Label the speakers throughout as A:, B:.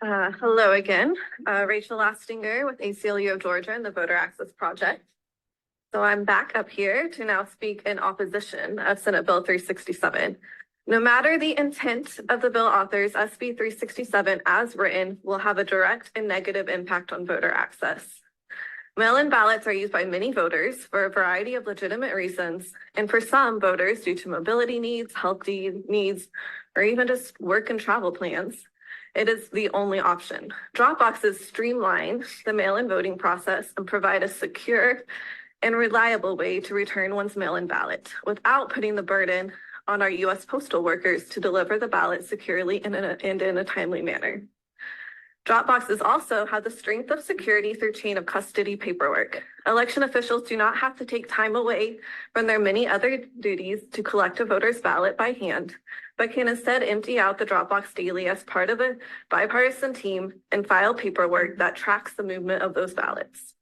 A: Hello again, Rachel Lastinger with ACLU of Georgia and the Voter Access Project. So I'm back up here to now speak in opposition of Senate Bill 367. No matter the intent of the bill authors, SB 367 as written will have a direct and negative impact on voter access. Mail-in ballots are used by many voters for a variety of legitimate reasons, and for some voters due to mobility needs, health needs, or even just work and travel plans. It is the only option. Drop boxes streamline the mail-in voting process and provide a secure and reliable way to return one's mail-in ballot without putting the burden on our U.S. postal workers to deliver the ballot securely and in a timely manner. Drop boxes also have the strength of security through chain of custody paperwork. Election officials do not have to take time away from their many other duties to collect a voter's ballot by hand, but can instead empty out the drop box daily as part of a bipartisan team and file paperwork that tracks the movement of those ballots.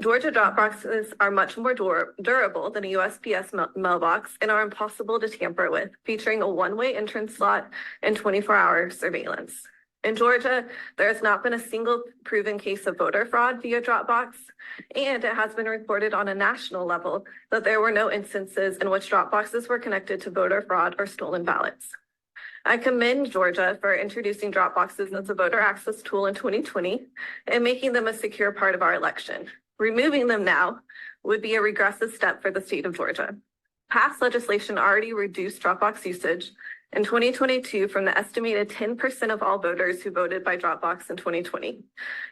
A: Georgia drop boxes are much more durable than a USPS mailbox and are impossible to tamper with, featuring a one-way entrance slot and 24-hour surveillance. In Georgia, there has not been a single proven case of voter fraud via Dropbox, and it has been reported on a national level that there were no instances in which Dropboxes were connected to voter fraud or stolen ballots. I commend Georgia for introducing Dropboxes as a voter access tool in 2020 and making them a secure part of our election. Removing them now would be a regressive step for the state of Georgia. Past legislation already reduced Dropbox usage in 2022 from the estimated 10% of all voters who voted by Dropbox in 2020.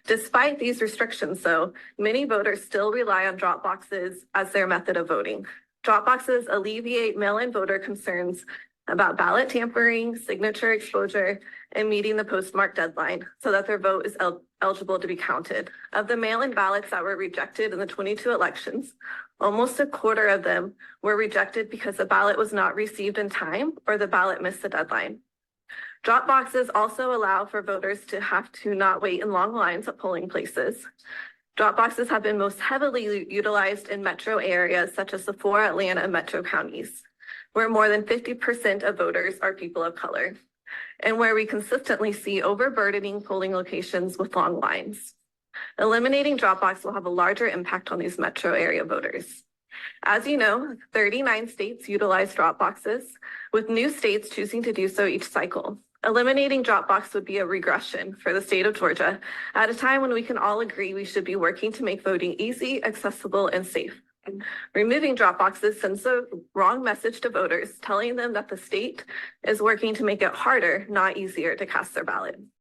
A: Despite these restrictions, though, many voters still rely on Dropboxes as their method of voting. Dropboxes alleviate mail-in voter concerns about ballot tampering, signature exposure, and meeting the postmark deadline so that their vote is eligible to be counted. Of the mail-in ballots that were rejected in the 22 elections, almost a quarter of them were rejected because the ballot was not received in time or the ballot missed the deadline. Drop boxes also allow for voters to have to not wait in long lines at polling places. Drop boxes have been most heavily utilized in metro areas such as the 4 Atlanta metro counties, where more than 50% of voters are people of color, and where we consistently see overburdening polling locations with long lines. Eliminating Dropbox will have a larger impact on these metro area voters. As you know, 39 states utilize Dropboxes, with new states choosing to do so each cycle. Eliminating Dropbox would be a regression for the state of Georgia at a time when we can all agree we should be working to make voting easy, accessible, and safe. Removing drop boxes sends a wrong message to voters, telling them that the state is working to make it harder, not easier, to cast their ballot.